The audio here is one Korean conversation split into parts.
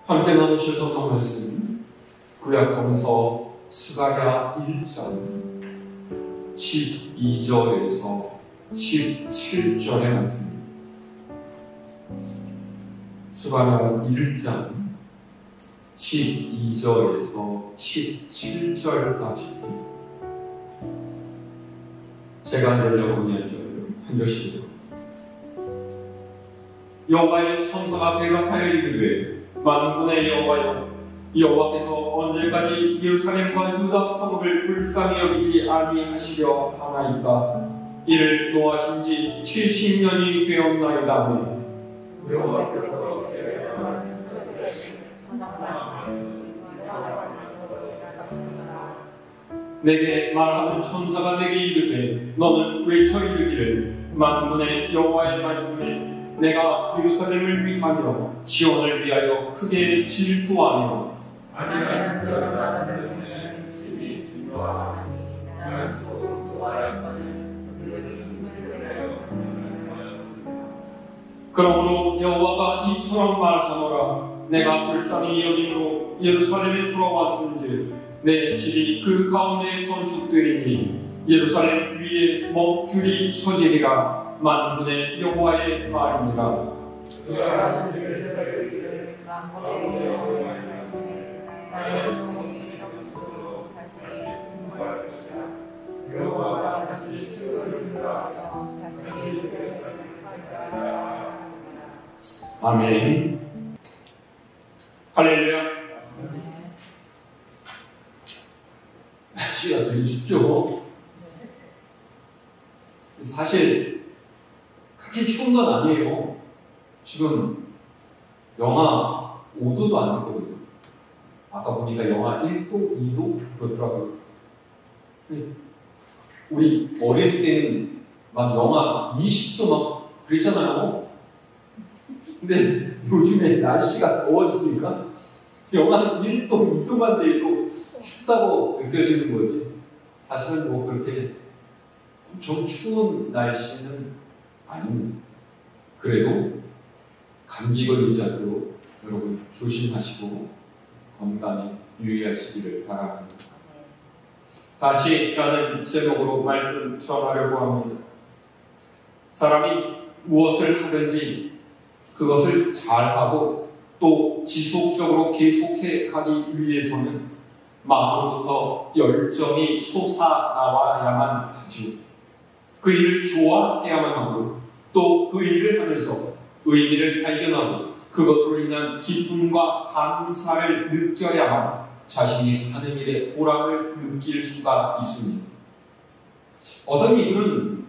함께 나누실 말씀 구약성서 스가랴 1장 12절에서 17절의 말씀입니다. 스가랴 1장 12절에서 17절까지 제가 여러분이 한 절씩 읽어요. 여호와의 천사가 대답하여 이르되 만군의 여호와여, 여호와께서 언제까지 예루살렘과 유다 성읍을 불쌍히 여기지 아니하시려 하나이까? 이를 노하신 지 70년이 되었나이다. 여호와께서 내게 말하는 천사가 내게 이르되 너는 외쳐 이르기를 만군의 여호와의 말씀에 내가 예루살렘을 위하여 시온을 위하여 크게 질투하며 아니면 너를 받는 집이 진노하니 나는 또 노아할 것을 그들의 힘을 내어. 그러므로 여호와가 이처럼 말하노라. 내가 불쌍히 여김으로 예루살렘에 돌아왔은즉 내 집이 그 가운데 건축되리니 예루살렘 위에 먹줄이 서지리라. 만군의 여호와의 말이니라. 아멘. 할렐루야. 날씨가 되게 춥죠? 사실 그렇게 추운 건 아니에요. 지금 영하 5도도 안 됐거든요. 아까 보니까 영하 1도, 2도 그렇더라고요. 우리 어릴 때는 막 영하 20도 막 그랬잖아요. 근데 요즘에 날씨가 더워지니까 영하 1도, 2도만 돼도 춥다고 느껴지는 거지. 사실은 뭐 그렇게 엄청 추운 날씨는 아닙니다. 그래도 감기 걸리지 않도록 여러분 조심하시고 건강에 유의하시기를 바랍니다. 다시라는 제목으로 말씀 전하려고 합니다. 사람이 무엇을 하든지 그것을 잘하고 또 지속적으로 계속해 가기 위해서는 마음으로부터 열정이 솟아나와야만 하지요. 그 일을 좋아해야만 하고 또 그 일을 하면서 의미를 발견하고 그것으로 인한 기쁨과 감사를 느껴야만 자신이 하는 일에 보람을 느낄 수가 있습니다. 어떤 이들은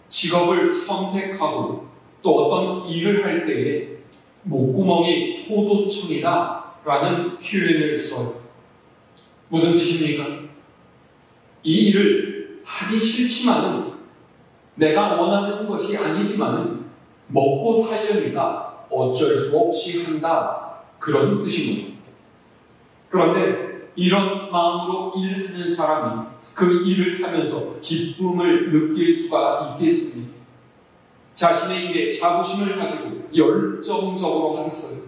직업을 선택하고 또 어떤 일을 할 때에 목구멍이 포도청이다 라는 표현을 써요. 무슨 뜻입니까? 이 일을 하기 싫지만은 내가 원하는 것이 아니지만은 먹고 살려니까 어쩔 수 없이 한다. 그런 뜻입니다. 그런데 이런 마음으로 일하는 사람이 그 일을 하면서 기쁨을 느낄 수가 있겠습니까? 자신의 일에 자부심을 가지고 열정적으로 하겠어요?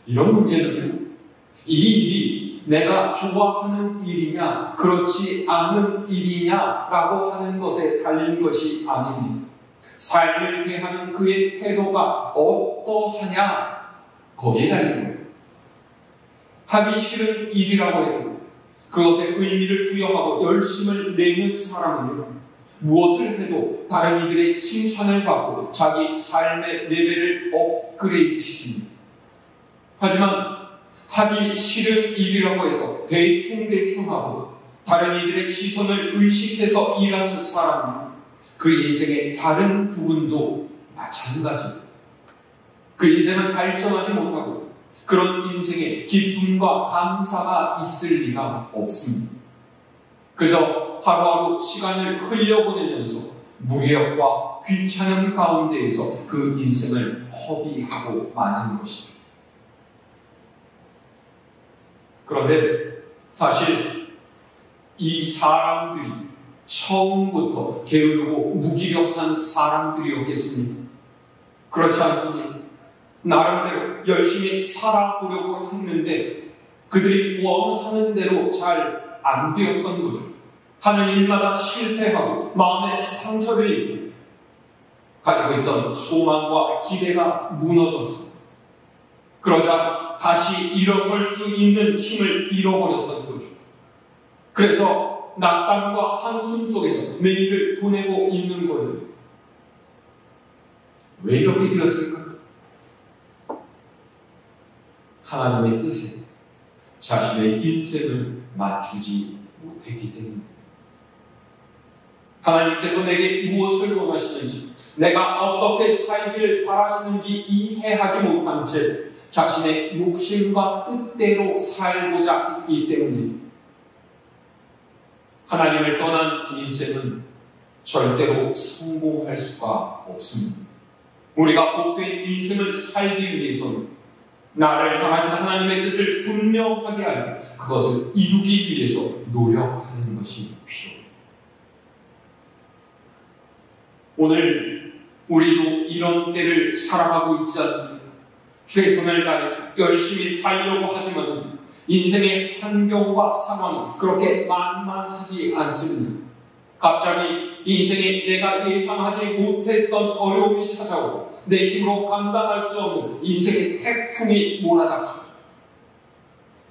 이런 문제는 이 일이 내가 좋아하는 일이냐 그렇지 않은 일이냐라고 하는 것에 달린 것이 아닙니다. 삶을 대하는 그의 태도가 어떠하냐 거기에 달린 거예요. 하기 싫은 일이라고 해도 그것에 의미를 부여하고 열심을 내는 사람은 무엇을 해도 다른 이들의 칭찬을 받고 자기 삶의 레벨을 업그레이드 시킵니다. 하지만 하기 싫은 일이라고 해서 대충대충하고 다른 이들의 시선을 의식해서 일하는 사람은 그 인생의 다른 부분도 마찬가지입니다. 그 인생은 발전하지 못하고 그런 인생에 기쁨과 감사가 있을 리가 없습니다. 그저 하루하루 시간을 흘려보내면서 무력과 귀찮음 가운데에서 그 인생을 허비하고 마는 것입니다. 그런데 사실 이 사람들이 처음부터 게으르고 무기력한 사람들이었겠습니까? 그렇지 않습니까? 나름대로 열심히 살아보려고 했는데 그들이 원하는 대로 잘 안 되었던 거죠. 하는 일마다 실패하고 마음의 상처를 입고 가지고 있던 소망과 기대가 무너졌습니다. 그러자 다시 일어설 수 있는 힘을 잃어버렸던 거죠. 그래서 낙담과 한숨 속에서 매일을 보내고 있는 거예요. 왜 이렇게 되었을까요? 하나님의 뜻에 자신의 인생을 맞추지 못했기 때문입니다. 하나님께서 내게 무엇을 원하시는지, 내가 어떻게 살기를 바라시는지 이해하지 못한 채 자신의 욕심과 뜻대로 살고자 했기 때문입니다. 하나님을 떠난 인생은 절대로 성공할 수가 없습니다. 우리가 복된 인생을 살기 위해서는 나를 향하신 하나님의 뜻을 분명하게 알고 그것을 이루기 위해서 노력하는 것이 필요합니다. 오늘 우리도 이런 때를 살아가고 있지 않습니까? 최선을 다해서 열심히 살려고 하지만 인생의 환경과 상황이 그렇게 만만하지 않습니다. 갑자기 인생에 내가 예상하지 못했던 어려움이 찾아오고 내 힘으로 감당할 수 없는 인생의 태풍이 몰아닥쳐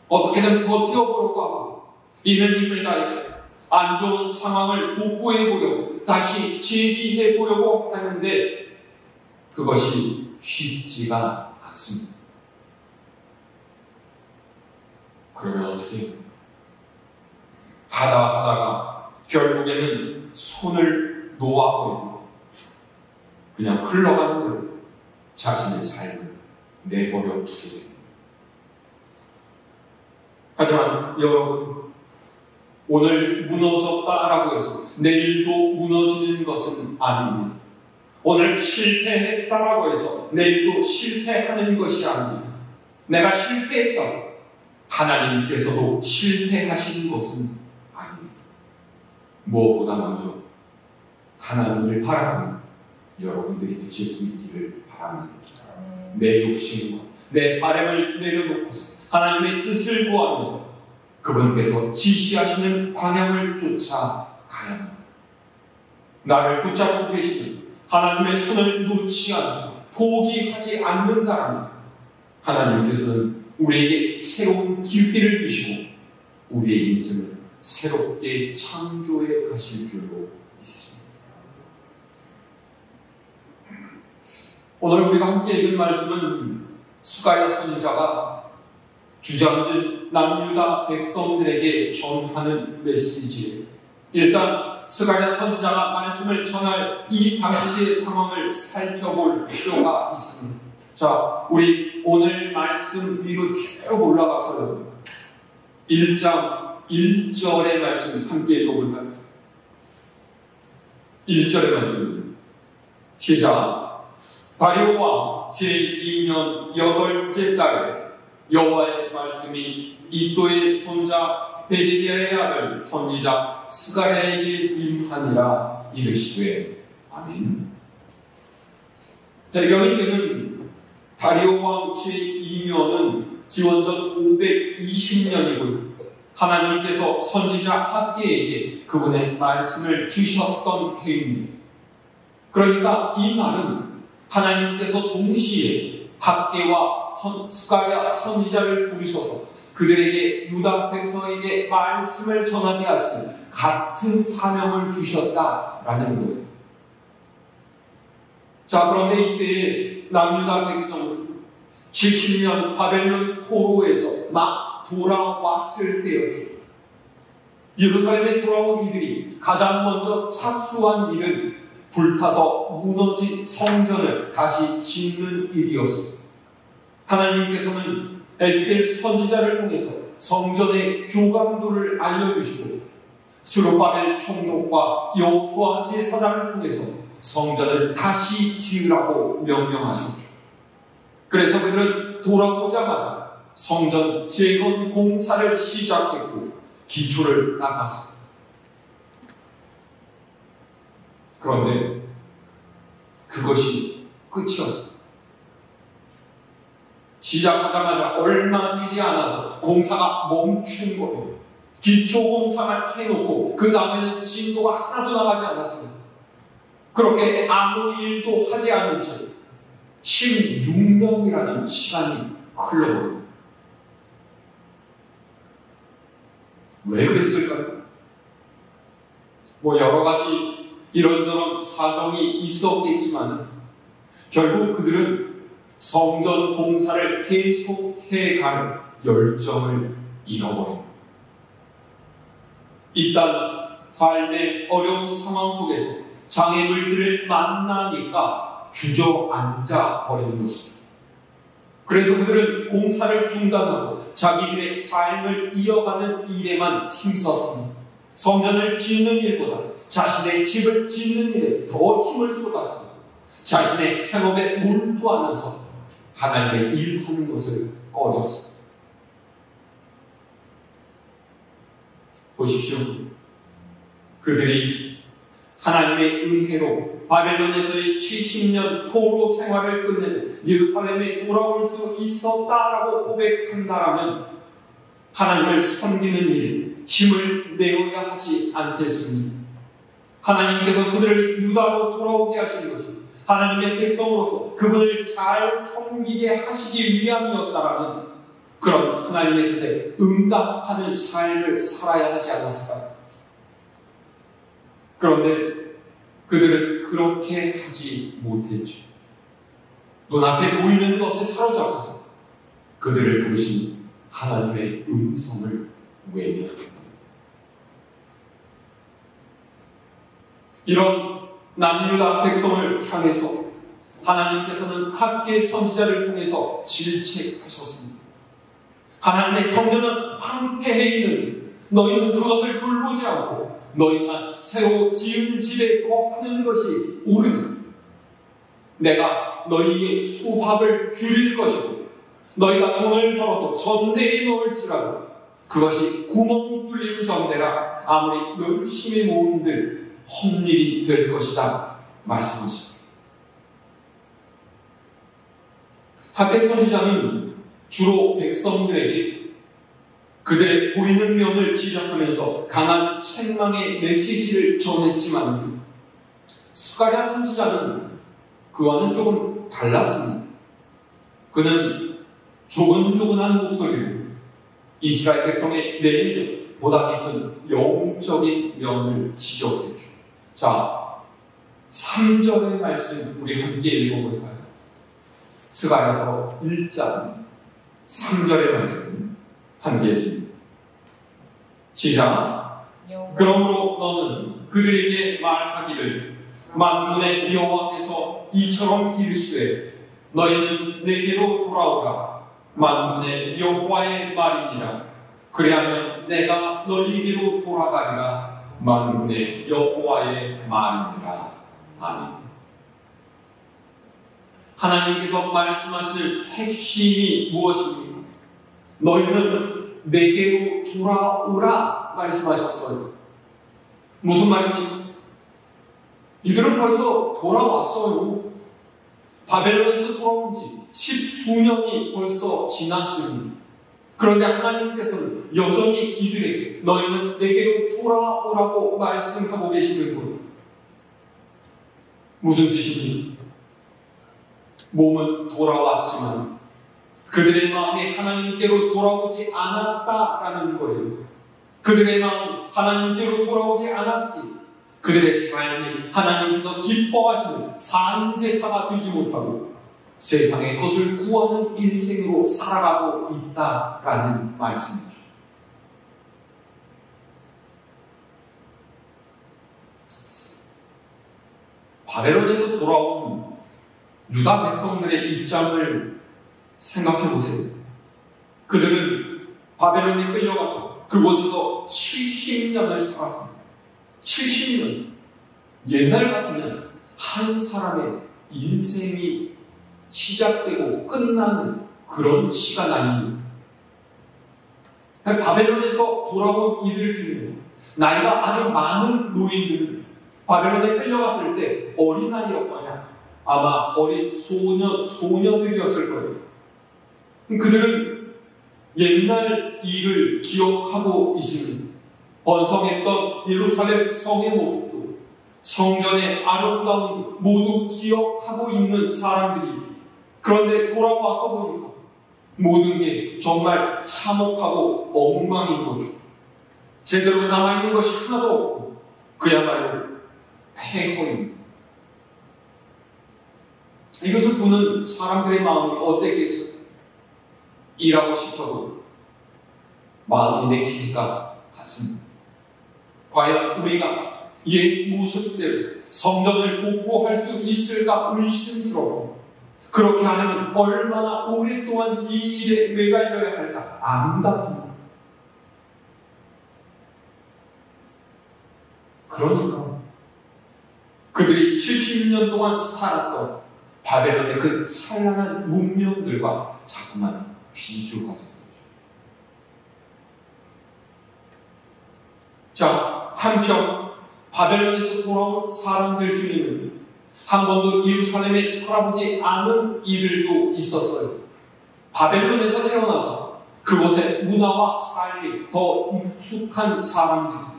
어떻게든 버텨보려고 하고 있는 힘을 다해서 안 좋은 상황을 복구해보려고 다시 재기해보려고 하는데 그것이 쉽지가 않습니다. 그러면 어떻게 해요? 하다가 결국에는 손을 놓아버리고 그냥 흘러가는 대로 자신의 삶을 내버려 두게 됩니다. 하지만 여러분, 오늘 무너졌다라고 해서 내일도 무너지는 것은 아닙니다. 오늘 실패했다라고 해서 내일도 실패하는 것이 아닙니다. 내가 실패했다고 하나님께서도 실패하신 것은 아닙니다. 무엇보다 먼저 하나님을 바라보는 여러분들이 되실 수 있기를 바랍니다. 내 욕심과 내 바람을 내려놓고서 하나님의 뜻을 구하면서 그분께서 지시하시는 방향을 쫓아 가야 합니다. 나를 붙잡고 계시는 하나님의 손을 놓지 않고 포기하지 않는다면 하나님께서는 우리에게 새로운 기회를 주시고 우리의 인생을 새롭게 창조해 가실 줄로 믿습니다. 오늘 우리가 함께 읽은 말씀은 스가랴 선지자가 주저앉은 남유다 백성들에게 전하는 메시지예요. 일단 스가랴 선지자가 말씀을 전할 이 당시의 상황을 살펴볼 필요가 있습니다. 자, 우리 오늘 말씀 위로 쭉 올라가서요. 1장 1절의 말씀 함께 읽어볼까요? 1절의 말씀입니다. 시작. 다리오 왕 제2년 8째 달에 여호와의 말씀이 이도의 손자 베리디아의 아들 선지자 스가랴에게 임하니라 이르시되 아멘. 여기에는 다리오 왕 제2년은 기원전 520년이고요. 하나님께서 선지자 학개에게 그분의 말씀을 주셨던 해입니다. 그러니까 이 말은 하나님께서 동시에 학개와 스가랴 선지자를 부르셔서 그들에게 유다 백성에게 말씀을 전하게 하시는 같은 사명을 주셨다라는 거예요. 자, 그런데 이때 남유다 백성은 70년 바벨론 포로에서 막 돌아왔을 때였죠. 예루살렘에 돌아온 이들이 가장 먼저 착수한 일은 불타서 무너진 성전을 다시 짓는 일이었습니다. 하나님께서는 에스겔 선지자를 통해서 성전의 조감도를 알려주시고 스룹바벨 총독과 여호수아 제사장을 통해서 성전을 다시 지으라고 명령하셨죠. 그래서 그들은 돌아오자마자 성전 재건 공사를 시작했고 기초를 닦았습니다. 그런데 그것이 끝이었습니다. 시작하자마자 얼마 되지 않아서 공사가 멈춘 거예요. 기초공사만 해놓고 그 다음에는 진도가 하나도 나가지 않았습니다. 그렇게 아무 일도 하지 않은 채 16년이라는 시간이 흘러버립니다. 왜 그랬을까요? 여러 가지 이런저런 사정이 있었겠지만 결국 그들은 성전 공사를 계속해갈 열정을 잃어버립니다. 일단 삶의 어려운 상황 속에서 장애물들을 만나니까 주저앉아 버리는 것이죠. 그래서 그들은 공사를 중단하고 자기들의 삶을 이어가는 일에만 힘썼습니다. 성전을 짓는 일보다 자신의 집을 짓는 일에 더 힘을 쏟았고 자신의 생업에 몰두하면서 하나님의 일하는 것을 꺼렸습니다. 보십시오. 그들이 하나님의 은혜로 바벨론에서의 70년 포로 생활을 끝내고 예루살렘에 돌아올 수 있었다라고 고백한다라면 하나님을 섬기는 일에 힘을 내어야 하지 않겠습니까? 하나님께서 그들을 유다로 돌아오게 하신 것이 하나님의 백성으로서 그분을 잘 섬기게 하시기 위함이었다라면 그런 하나님의 뜻에 응답하는 삶을 살아야 하지 않았을까요? 그런데 그들은 그렇게 하지 못했죠. 눈앞에 보이는 것에 사로잡혀서 그들을 부르신 하나님의 음성을 외면합니다. 이런 남유다 백성을 향해서 하나님께서는 학계 선지자를 통해서 질책하셨습니다. 하나님의 성전은 황폐해 있는데 너희는 그것을 돌보지 않고 너희만 새로 지은 집에 거하는 것이 옳으니 내가 너희의 수확을 줄일 것이고 너희가 돈을 벌어서 전대에 넣을지라도 그것이 구멍 뚫린 전대라 아무리 열심히 모은들 헛일이 될 것이다 말씀하십니다. 학계 선지자는 주로 백성들에게 그들의 보이는 면을 지적하면서 강한 책망의 메시지를 전했지만 스가랴 선지자는 그와는 조금 달랐습니다. 그는 조근조근한 목소리로 이스라엘 백성의 내면 보다 깊은 영적인 면을 지적했죠. 자, 3절의 말씀 우리 함께 읽어볼까요? 스가랴서 1장 3절의 말씀 함께 했습니다. 시작. 그러므로 너는 그들에게 말하기를 만군의 여호와께서 이처럼 이르시되 너희는 내게로 돌아오라. 만군의 여호와의 말이니라. 그리하면 내가 너희에게로 돌아가리라. 만군의 여호와의 말이니라. 아멘. 하나님께서 말씀하실 핵심이 무엇입니까? 너희는 내게로 돌아오라 말씀하셨어요. 무슨 말입니까? 이들은 벌써 돌아왔어요. 바벨론에서 돌아온 지 10수년이 벌써 지났습니다. 그런데 하나님께서는 여전히 이들에게 너희는 내게로 돌아오라고 말씀하고 계시는 거예요. 무슨 뜻입니까? 몸은 돌아왔지만 그들의 마음이 하나님께로 돌아오지 않았다라는 거예요. 그들의 마음 하나님께로 돌아오지 않았기 그들의 삶이 하나님께서 기뻐하시는 산제사가 되지 못하고 세상의 것을 구하는 인생으로 살아가고 있다라는 말씀이죠. 바벨론에서 돌아온 유다 백성들의 입장을 생각해 보세요. 그들은 바벨론에 끌려가서 그곳에서 70년을 살았습니다. 70년. 옛날 같으면 한 사람의 인생이 시작되고 끝나는 그런 시간 아닙니다. 바벨론에서 돌아온 이들 중에 나이가 아주 많은 노인들은 바벨론에 끌려갔을 때 어린아이였거나 아마 어린 소녀들이었을 거예요. 그들은 옛날 일을 기억하고 있으니 번성했던 예루살렘 성의 모습도 성전의 아름다움도 모두 기억하고 있는 사람들이, 그런데 돌아와서 보니까 모든 게 정말 참혹하고 엉망인 거죠. 제대로 남아있는 것이 하나도 없고 그야말로 폐허입니다. 이것을 보는 사람들의 마음이 어땠겠어요? 일하고 싶어도 마음이 내키지가 않습니다. 과연 우리가 옛 모습대로 성전을 복구할 수 있을까 의심스러워. 그렇게 하려면 얼마나 오랫동안 이 일에 매달려야 할까 암담합니다. 그러니까 그들이 70년 동안 살았던 바벨론의 그 찬란한 문명들과 자꾸만 비교가 됩니다. 자, 한편 바벨론에서 돌아온 사람들 중에는 한 번도 예루살렘에 살아보지 않은 이들도 있었어요. 바벨론에서 태어나서 그곳의 문화와 삶이 더 익숙한 사람들.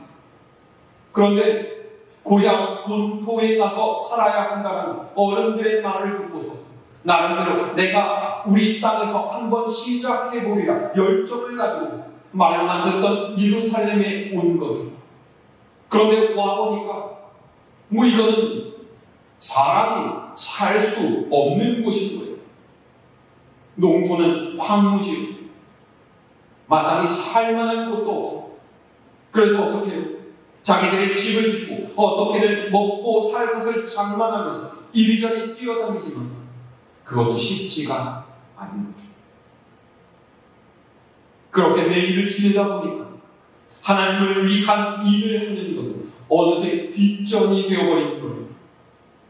그런데 고향 본토에 가서 살아야 한다는 어른들의 말을 듣고서 나름대로 내가 우리 땅에서 한번 시작해보리라 열정을 가지고 말로만 듣던 예루살렘에 온 거죠. 그런데 와보니까 이거는 사람이 살 수 없는 곳인 거예요. 농토는 황무지요. 마땅히 살만한 곳도 없어. 그래서 어떻게 해요? 자기들의 집을 짓고 어떻게든 먹고 살 것을 장만하면서 이리저리 뛰어다니지만 그것도 쉽지가 않은 거죠. 그렇게 매일을 지내다 보니까 하나님을 위한 일을 하는 것은 어느새 뒷전이 되어버린 거예요.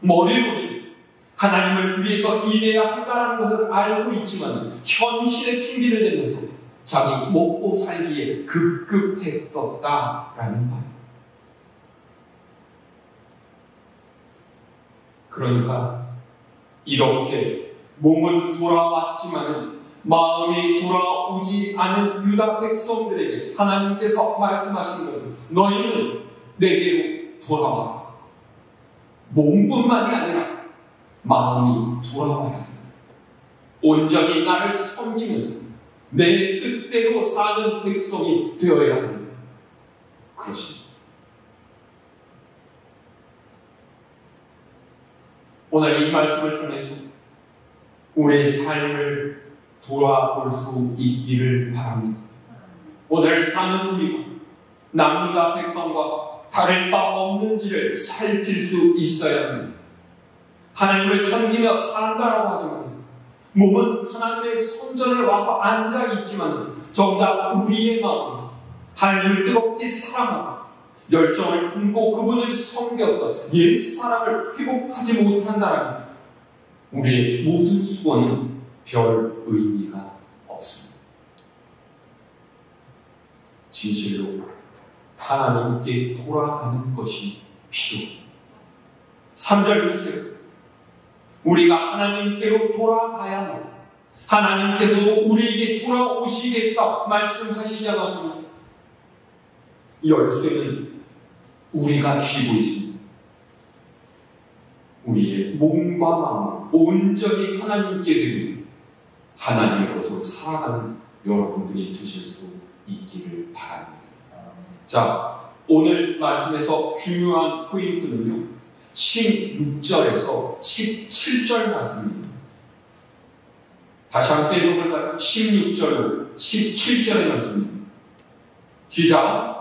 머리로는 하나님을 위해서 일해야 한다는 것을 알고 있지만 현실의 핑계를 대면서 자기 먹고 살기에 급급했었다라는 말. 그러니까 이렇게 몸은 돌아왔지만은 마음이 돌아오지 않은 유다 백성들에게 하나님께서 말씀하신 것은 너희는 내게로 돌아와. 몸뿐만이 아니라 마음이 돌아와야 한다. 온전히 나를 섬기면서 내 뜻대로 사는 백성이 되어야 한다. 그렇습니다. 오늘 이 말씀을 통해서 우리의 삶을 돌아볼 수 있기를 바랍니다. 오늘 사는 우리가 남유다 백성과 다를 바 없는지를 살필 수 있어야 합니다. 하나님을 섬기며 산다라고 하지만 몸은 하나님의 성전에 와서 앉아있지만 정작 우리의 마음은 하나님을 뜨겁게 사랑하고 열정을 품고 그분을 섬겼던 옛사람을 회복하지 못한다면 우리의 모든 수고는 별 의미가 없습니다. 진실로 하나님께 돌아가는 것이 필요합니다. 3절 보세요. 우리가 하나님께로 돌아가야만 하나님께서도 우리에게 돌아오시겠다 말씀하시지 않았습니까? 열쇠는 우리가 쥐고 있습니다. 우리의 몸과 마음을 온전히 하나님께 드리고 하나님의 것으로 살아가는 여러분들이 되실 수 있기를 바랍니다. 자, 오늘 말씀에서 중요한 포인트는요, 16절에서 17절 말씀입니다. 다시 함께 읽어볼까요? 16절, 17절의 말씀입니다. 시작.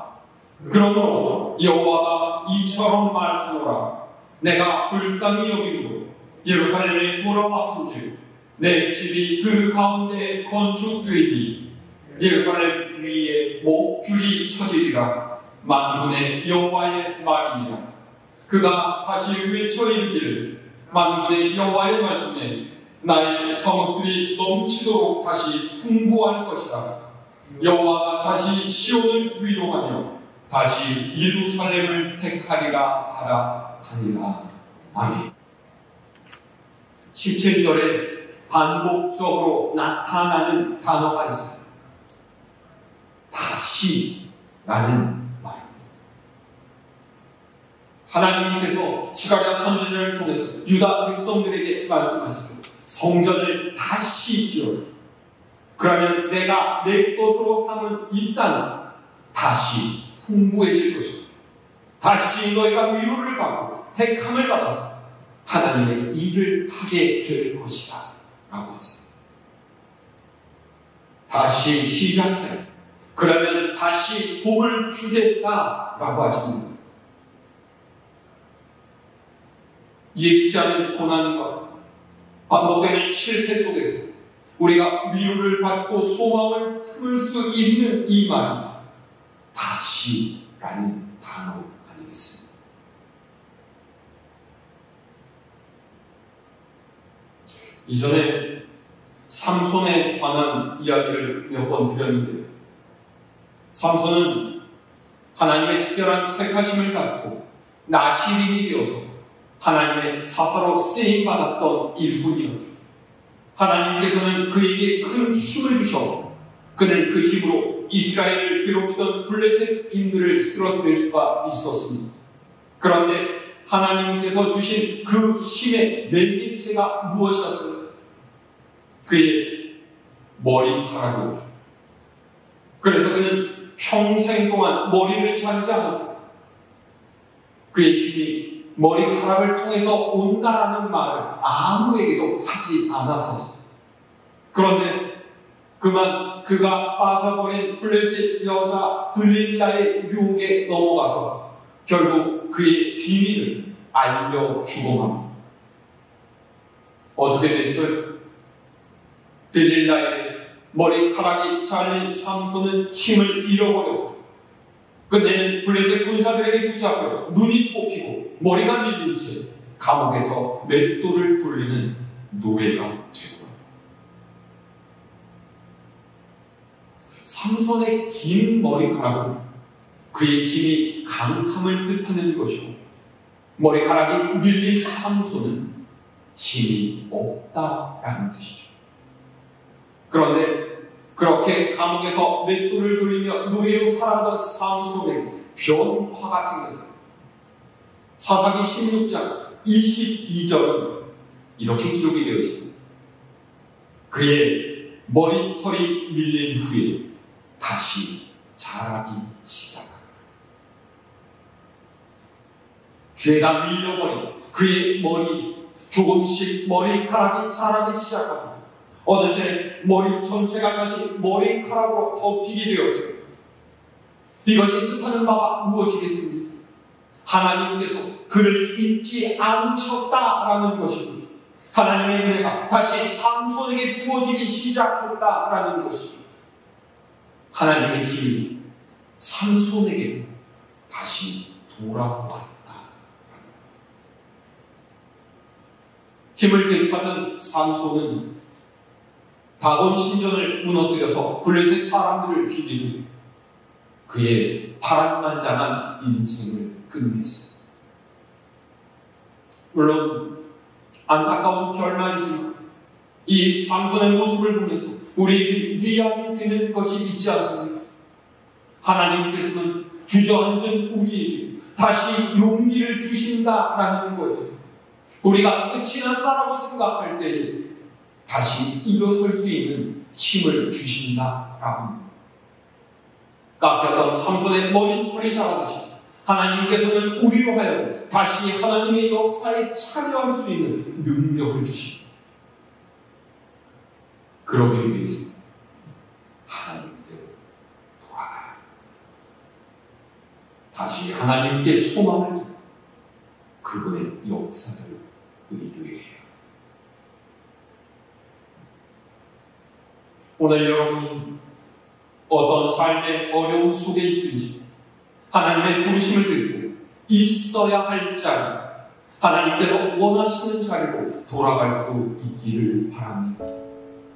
그러므로 여호와가 이처럼 말하노라. 내가 불쌍히 여기므로 예루살렘에 돌아왔은즉 내 집이 그 가운데 건축되리니 예루살렘 위에 목줄이 쳐지리라. 만군의 여호와의 말이니라. 그가 다시 외쳐 이르기를 만군의 여호와의 말씀에 나의 성읍들이 넘치도록 다시 풍부할 것이다. 여호와가 다시 시온을 위로하며 다시 예루살렘을 택하리라 하라 하니라. 아멘. 17절에 반복적으로 나타나는 단어가 있어요. 다시라는 말입니다. 하나님께서 스가랴 선지자를 통해서 유다 백성들에게 말씀하시죠. 성전을 다시 지어라. 그러면 내가 내 것으로 삼은 이 땅이 다시 풍부해질 것이다. 다시 너희가 위로를 받고 택함을 받아서 하나님의 일을 하게 될 것이다. 라고 하세요. 다시 시작해. 그러면 다시 복을 주겠다. 라고 하십니다. 예기치 않은 고난과 반복되는 실패 속에서 우리가 위로를 받고 소망을 품을 수 있는 이 말이 다시라는 단어 아니겠습니까? 이전에 삼손에 관한 이야기를 몇 번 드렸는데요. 삼손은 하나님의 특별한 택하심을 받고 나시린이 되어서 하나님의 사사로 쓰임받았던 일꾼이었죠. 하나님께서는 그에게 큰 힘을 주셨고 그는 그 힘으로 이스라엘을 괴롭히던 블레셋인들을 쓰러뜨릴 수가 있었습니다. 그런데 하나님께서 주신 그 힘의 매개체가 무엇이었어요? 그의 머리카락이었죠. 그래서 그는 평생 동안 머리를 자르지 않았고 그의 힘이 머리카락을 통해서 온다라는 말을 아무에게도 하지 않았었어요. 그런데 그만 그가 빠져버린 블레셋 여자 들릴라의 유혹에 넘어가서 결국 그의 비밀을 알려주고 맙니다. 어떻게 됐어요? 들릴라의 머리카락이 잘린 삼손은 힘을 잃어버렸고 끝내는 블레셋 군사들에게 붙잡혀 눈이 뽑히고 머리가 밀린 채 감옥에서 맷돌을 돌리는 노예가 되고 삼손의 긴 머리카락은 그의 힘이 강함을 뜻하는 것이고 머리카락이 밀린 삼손은 힘이 없다라는 뜻이죠. 그런데 그렇게 감옥에서 맷돌을 돌리며 노예로 살아가던 삼손에게 변화가 생겼다. 사사기 16장 22절은 이렇게 기록이 되어 있습니다. 그의 머리털이 밀린 후에 다시 자라기 시작한다. 죄가 밀려버린 그의 머리 조금씩 머리카락이 자라기 시작합니다. 어느새 머리 전체가 다시 머리카락으로 덮이게 되었어요. 이것이 뜻하는 바가 무엇이겠습니까? 하나님께서 그를 잊지 않으셨다라는 것입니다. 하나님의 은혜가 다시 삼손에게 부어지기 시작했다라는 것입니다. 하나님의 힘이 삼손에게 다시 돌아왔다. 힘을 되찾은 삼손은 다곤 신전을 무너뜨려서 블레셋 사람들을 죽이고 그의 파란만장한 인생을 끝냈습니다. 물론 안타까운 결말이지만 이 삼손의 모습을 보면서 우리에게 위안이 되는 것이 있지 않습니까? 하나님께서는 주저앉은 우리에게 다시 용기를 주신다라는 거예요. 우리가 끝이 났다라고 생각할 때 다시 일어설 수 있는 힘을 주신다라고 합니다. 깎였던 삼손의 머리털이 자라듯이 하나님께서는 우리로 하여금 다시 하나님의 역사에 참여할 수 있는 능력을 주십니다. 그러기 위해서 하나님께로 돌아가야 합니다. 다시 하나님께 소망을 두고 그분의 역사를 의뢰해야 합니다. 오늘 여러분이 어떤 삶의 어려움 속에 있든지 하나님의 부르심을 듣고 있어야 할 자리, 하나님께서 원하시는 자리로 돌아갈 수 있기를 바랍니다.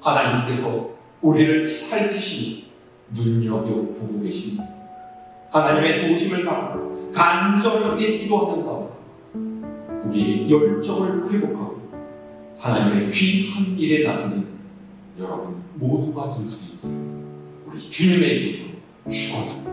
하나님께서 우리를 살피시니 눈여겨보고 계십니다. 하나님의 도우심을 받고 간절하게 기도하는 가운데 우리의 열정을 회복하고 하나님의 귀한 일에 나서는 여러분 모두가 될 수 있도록 우리 주님의 이름으로 축원합니다.